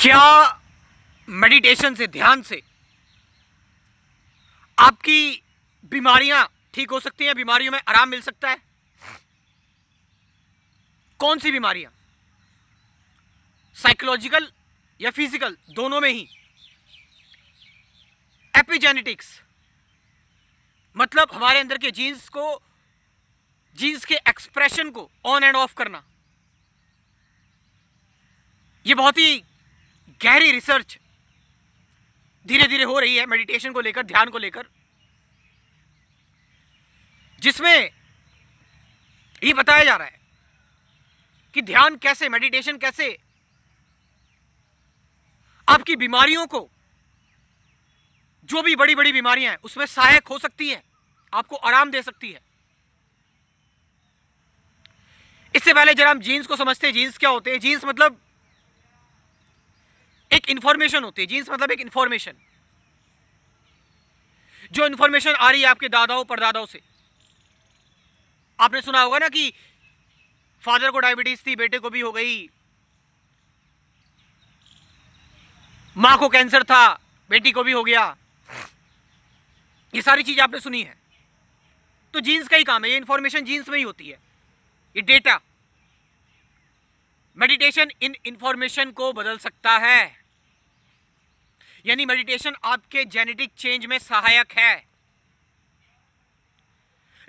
क्या मेडिटेशन से, ध्यान से आपकी बीमारियां ठीक हो सकती हैं? बीमारियों में आराम मिल सकता है? कौन सी बीमारियां? साइकोलॉजिकल या फिजिकल? दोनों में ही। एपिजेनेटिक्स मतलब हमारे अंदर के जीन्स के एक्सप्रेशन को ऑन एंड ऑफ करना। यह बहुत ही गहरी रिसर्च धीरे धीरे हो रही है मेडिटेशन को लेकर, ध्यान को लेकर, जिसमें यह बताया जा रहा है कि ध्यान कैसे, मेडिटेशन कैसे आपकी बीमारियों को, जो भी बड़ी बड़ी बीमारियां हैं उसमें सहायक हो सकती है, आपको आराम दे सकती है। इससे पहले जरा हम जीन्स को समझते हैं। जीन्स क्या होते हैं? जीन्स मतलब एक इंफॉर्मेशन होती है। जीन्स मतलब एक इंफॉर्मेशन, जो इंफॉर्मेशन आ रही है आपके दादाओं परदादाओं से। आपने सुना होगा ना कि फादर को डायबिटीज थी, बेटे को भी हो गई, मां को कैंसर था, बेटी को भी हो गया। ये सारी चीज आपने सुनी है। तो जीन्स का ही काम है, ये इंफॉर्मेशन जीन्स में ही होती है, ये डेटा। मेडिटेशन इन इंफॉर्मेशन को बदल सकता है, यानी मेडिटेशन आपके जेनेटिक चेंज में सहायक है।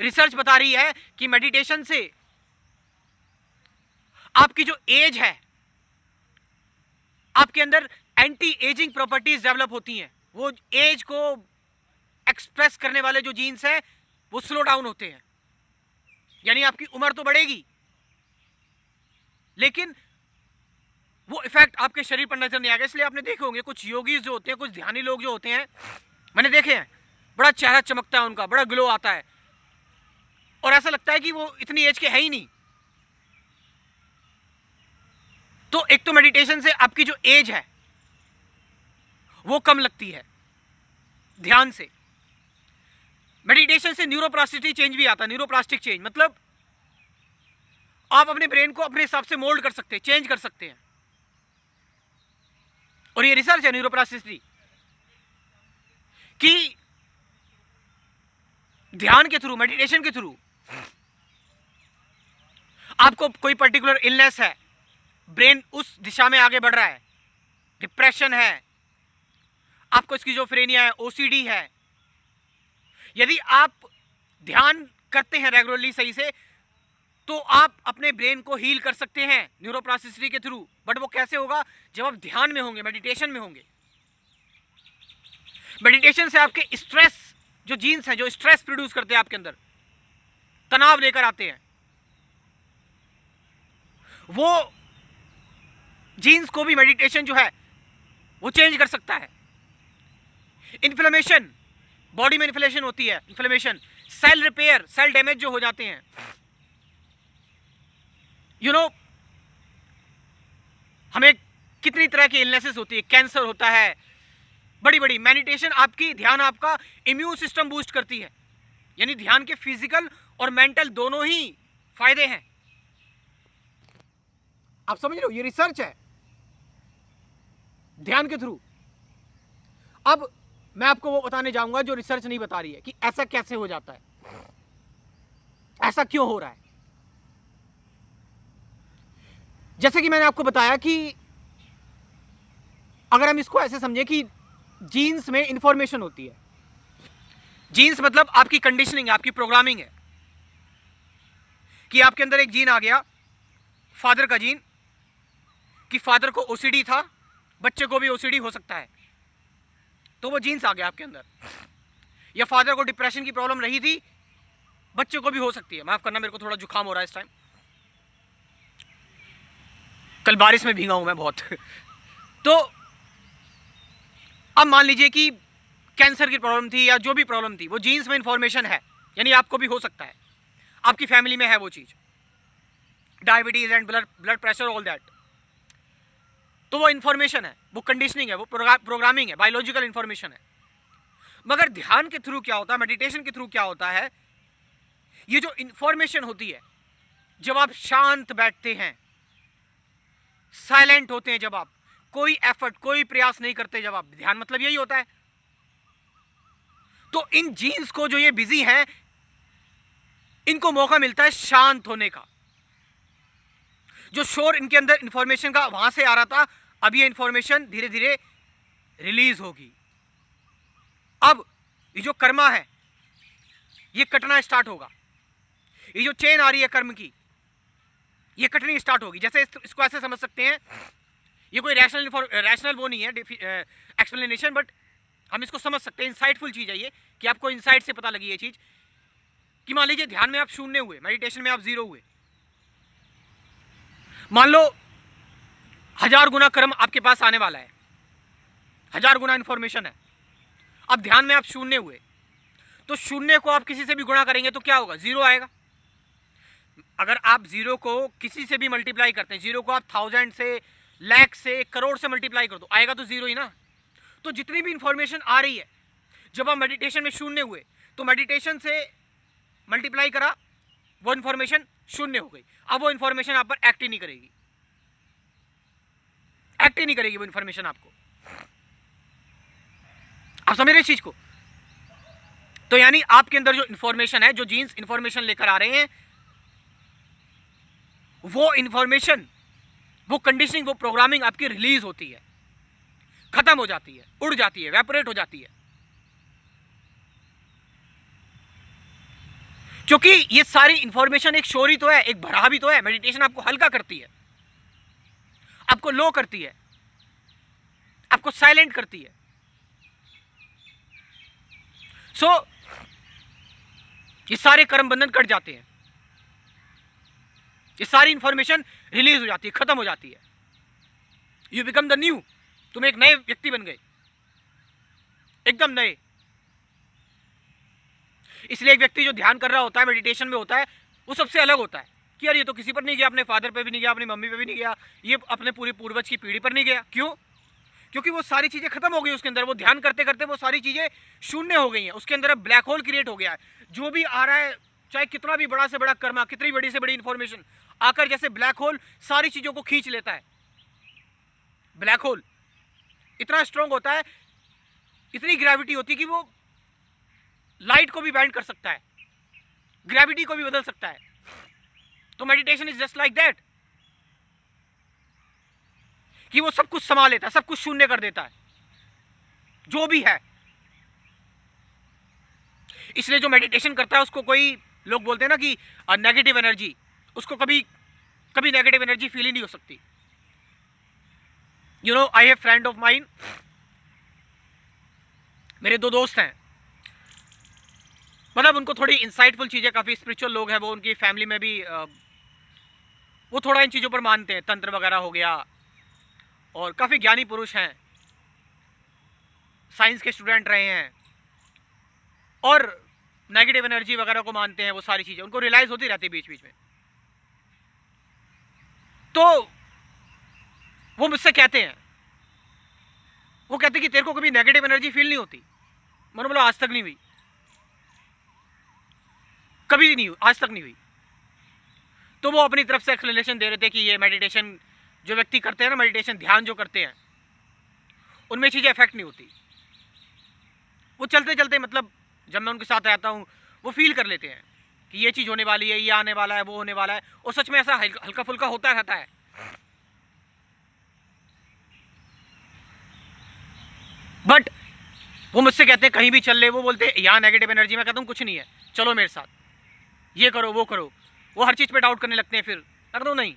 रिसर्च बता रही है कि मेडिटेशन से आपकी जो एज है, आपके अंदर एंटी एजिंग प्रॉपर्टीज डेवलप होती हैं। वो एज को एक्सप्रेस करने वाले जो जीन्स हैं वो स्लो डाउन होते हैं, यानी आपकी उम्र तो बढ़ेगी लेकिन वो इफेक्ट आपके शरीर पर नजर नहीं आएगा। इसलिए आपने देखे होंगे कुछ योगी जो होते हैं, कुछ ध्यानी लोग जो होते हैं, मैंने देखे हैं, बड़ा चेहरा चमकता है उनका, बड़ा ग्लो आता है और ऐसा लगता है कि वो इतनी एज के है ही नहीं। तो एक तो मेडिटेशन से आपकी जो एज है वो कम लगती है, ध्यान से। मेडिटेशन से न्यूरोप्लास्टिसिटी चेंज भी आता है। न्यूरोप्लास्टिक चेंज मतलब आप अपने ब्रेन को अपने हिसाब से मोल्ड कर सकते हैं, चेंज कर सकते हैं। और ये रिसर्च है न्यूरोप्लास्टिसिटी कि ध्यान के थ्रू, मेडिटेशन के थ्रू आपको कोई पर्टिकुलर इलनेस है, ब्रेन उस दिशा में आगे बढ़ रहा है, डिप्रेशन है, आपको स्किज़ोफ्रेनिया है, ओसीडी है, यदि आप ध्यान करते हैं रेगुलरली सही से तो आप अपने ब्रेन को हील कर सकते हैं न्यूरोप्लास्टिसिटी के थ्रू। बट वो कैसे होगा? जब आप ध्यान में होंगे, मेडिटेशन में होंगे। मेडिटेशन से आपके स्ट्रेस, जो जीन्स हैं जो स्ट्रेस प्रोड्यूस करते हैं आपके अंदर, तनाव लेकर आते हैं, वो जीन्स को भी मेडिटेशन जो है वो चेंज कर सकता है। इन्फ्लेमेशन, बॉडी में इन्फ्लेमेशन होती है, inflammation, cell repair, cell damage जो हो जाते हैं, हमें कितनी तरह की इलनेसेस होती है, कैंसर होता है, बड़ी बड़ी। मेडिटेशन आपकी, ध्यान आपका इम्यून सिस्टम बूस्ट करती है, यानी ध्यान के फिजिकल और मेंटल दोनों ही फायदे हैं। आप समझ रहे हो? ये रिसर्च है ध्यान के थ्रू। अब मैं आपको वो बताने जाऊंगा जो रिसर्च नहीं बता रही है कि ऐसा कैसे हो जाता है, ऐसा क्यों हो रहा है। जैसे कि मैंने आपको बताया कि अगर हम इसको ऐसे समझें कि जीन्स में इंफॉर्मेशन होती है। जीन्स मतलब आपकी कंडीशनिंग, आपकी प्रोग्रामिंग है कि आपके अंदर एक जीन आ गया, फादर का जीन, कि फादर को ओसीडी था, बच्चे को भी ओसीडी हो सकता है, तो वो जीन्स आ गया आपके अंदर। या फादर को डिप्रेशन की प्रॉब्लम रही थी, बच्चे को भी हो सकती है। माफ करना, मेरे को थोड़ा जुकाम हो रहा है इस टाइम, कल बारिश में भीगा हूं मैं बहुत। तो अब मान लीजिए कि कैंसर की प्रॉब्लम थी या जो भी प्रॉब्लम थी, वो जीन्स में इंफॉर्मेशन है, यानी आपको भी हो सकता है, आपकी फैमिली में है वो चीज, diabetes and blood pressure, all that. तो वो इंफॉर्मेशन है, वो कंडीशनिंग है, वो प्रोग्रामिंग है, बायोलॉजिकल इंफॉर्मेशन है। मगर ध्यान के थ्रू क्या होता है, मेडिटेशन के थ्रू क्या होता है, ये जो इंफॉर्मेशन होती है, जब आप शांत बैठते हैं, साइलेंट होते हैं, जब आप कोई एफर्ट, कोई प्रयास नहीं करते जब आप, ध्यान मतलब यही होता है। तो इन जीन्स को, जो ये बिजी हैं, इनको मौका मिलता है शांत होने का। जो शोर इनके अंदर इंफॉर्मेशन का वहां से आ रहा था, अब ये इंफॉर्मेशन धीरे धीरे रिलीज होगी। अब ये जो कर्मा है ये कटना स्टार्ट होगा। ये जो चेन आ रही है कर्म की, ये कटनी स्टार्ट होगी। जैसे इसको ऐसे समझ सकते हैं, ये कोई रैशनल वो नहीं है एक्सप्लेनेशन, बट हम इसको समझ सकते हैं। इंसाइटफुल चीज है ये, कि आपको इंसाइट से पता लगी ये चीज, कि मान लीजिए ध्यान में आप शून्य हुए, मेडिटेशन में आप जीरो हुए, मान लो 1000 गुना कर्म आपके पास आने वाला है, 1000 गुना इंफॉर्मेशन है। अब ध्यान में आप शून्य हुए, तो शून्य को आप किसी से भी गुणा करेंगे तो क्या होगा? जीरो आएगा। अगर आप जीरो को किसी से भी मल्टीप्लाई करते हैं, जीरो को आप 1000 से, लाख से, करोड़ से मल्टीप्लाई कर दो, आएगा तो जीरो ही ना। तो जितनी भी इंफॉर्मेशन आ रही है, जब आप मेडिटेशन में शून्य हुए तो मेडिटेशन से मल्टीप्लाई करा, वो इंफॉर्मेशन शून्य हो गई। अब वो इंफॉर्मेशन आप पर एक्ट ही नहीं करेगी, एक्ट ही नहीं करेगी वो इंफॉर्मेशन आपको। आप समझ रहे इस चीज को? तो यानी आपके अंदर जो इंफॉर्मेशन है, जो जीन्स इंफॉर्मेशन लेकर आ रहे हैं, वो इंफॉर्मेशन, वो कंडीशनिंग, वो प्रोग्रामिंग आपकी रिलीज होती है, खत्म हो जाती है, उड़ जाती है, वेपोरेट हो जाती है। क्योंकि ये सारी इंफॉर्मेशन एक शोर ही तो है, एक भरा भी तो है। मेडिटेशन आपको हल्का करती है, आपको लो करती है, आपको साइलेंट करती है। सो ये सारे कर्म बंधन कट जाते हैं, ये सारी इंफॉर्मेशन रिलीज हो जाती है, खत्म हो जाती है। यू बिकम द न्यू, तुम एक नए व्यक्ति बन गए, एकदम नए। इसलिए एक व्यक्ति जो ध्यान कर रहा होता है, मेडिटेशन में होता है, वो सबसे अलग होता है कि यार ये तो किसी पर नहीं गया, अपने फादर पे भी नहीं गया, अपनी मम्मी पे भी नहीं गया, ये अपने पूरी पूर्वज की पीढ़ी पर नहीं गया। क्यों? क्योंकि वो सारी चीजें खत्म हो गई उसके अंदर। वो ध्यान करते करते वो सारी चीजें शून्य हो गई हैं, उसके अंदर अब ब्लैक होल क्रिएट हो गया है। जो भी आ रहा है, चाहे कितना भी बड़ा से बड़ा कर्मा, कितनी बड़ी से बड़ी इंफॉर्मेशन आकर जैसे ब्लैक होल सारी चीजों को खींच लेता है। ब्लैक होल इतना स्ट्रांग होता है, इतनी ग्रेविटी होती है कि वो लाइट को भी बैंड कर सकता है, ग्रेविटी को भी बदल सकता है। तो meditation is just like that, कि वो सब कुछ संभाल लेता है, सब कुछ शून्य कर देता है जो भी है। इसलिए जो मेडिटेशन करता है उसको, कोई लोग बोलते हैं ना कि नेगेटिव एनर्जी, उसको कभी कभी नेगेटिव एनर्जी फील ही नहीं हो सकती। You know, I have friend of mine, मेरे दो दोस्त हैं, मतलब उनको थोड़ी इंसाइटफुल चीजें, काफी स्पिरिचुअल लोग हैं वो, उनकी फैमिली में भी वो थोड़ा इन चीजों पर मानते हैं, तंत्र वगैरह हो गया, और काफी ज्ञानी पुरुष हैं, साइंस के स्टूडेंट रहे हैं, और नेगेटिव एनर्जी वगैरह को मानते हैं। वो सारी चीजें उनको रियलाइज होती रहती है बीच बीच में। तो वो मुझसे कहते हैं, वो कहते हैं कि तेरे को कभी नेगेटिव एनर्जी फील नहीं होती? मैंने बोला आज तक नहीं हुई, कभी नहीं हुई, आज तक नहीं हुई। तो वो अपनी तरफ से एक्सप्लेनेशन दे रहे थे कि ये मेडिटेशन जो व्यक्ति करते हैं ना, मेडिटेशन ध्यान जो करते हैं, उनमें चीजें इफेक्ट नहीं होती। वो चलते चलते, मतलब जब मैं उनके साथ रहता हूँ, वो फील कर लेते हैं कि ये चीज होने वाली है, ये आने वाला है, वो होने वाला है, और सच में ऐसा हल्का फुल्का होता रहता है। बट वो मुझसे कहते हैं कहीं भी चल ले, वो बोलते हैं यहाँ नेगेटिव एनर्जी। मैं कहता हूँ कुछ नहीं है, चलो मेरे साथ, ये करो वो करो। वो हर चीज पे डाउट करने लगते हैं, फिर कर दो नहीं।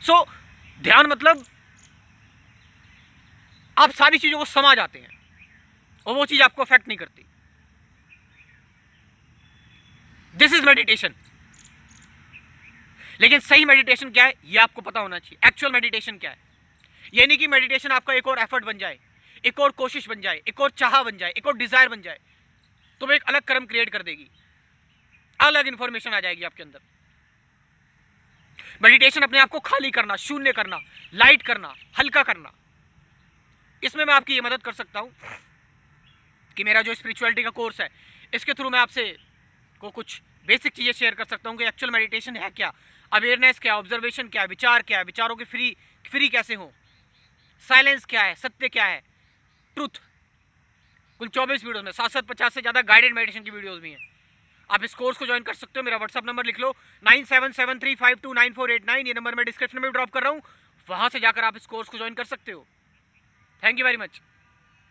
सो ध्यान मतलब आप सारी चीजों को समझ जाते हैं और वो चीज आपको अफेक्ट नहीं करती। This is meditation. लेकिन सही मेडिटेशन क्या है ये आपको पता होना चाहिए। एक्चुअल मेडिटेशन क्या है? ये नहीं कि मेडिटेशन आपका एक और एफर्ट बन जाए, एक और कोशिश बन जाए, एक और चाह बन जाए, एक और डिजायर बन जाए, तो वो एक अलग कर्म क्रिएट कर देगी, अलग इंफॉर्मेशन आ जाएगी आपके अंदर। मेडिटेशन अपने आप को खाली करना, शून्य करना, लाइट करना, हल्का करना। इसमें मैं आपकी ये मदद कर सकता हूं कि मेरा जो स्पिरिचुअलिटी का कोर्स है, इसके थ्रू मैं आपसे को कुछ बेसिक चीजें शेयर कर सकता हूं कि एक्चुअल मेडिटेशन है क्या। अवेयरनेस क्या है, ऑब्जर्वेशन क्या है, विचार क्या है, विचारों के फ्री कैसे हो, साइलेंस क्या है, सत्य क्या है, ट्रुथ। कुल 24 वीडियोस में 750 से ज़्यादा गाइडेड मेडिटेशन की वीडियोस भी हैं। आप इस कोर्स को ज्वाइन कर सकते हो। मेरा व्हाट्सअप नंबर लिख लो 9773529489, ये नंबर मैं डिस्क्रिप्शन में ड्रॉप कर रहा हूँ, वहाँ से जाकर आप इस कोर्स को ज्वाइन कर सकते हो। Thank you very much.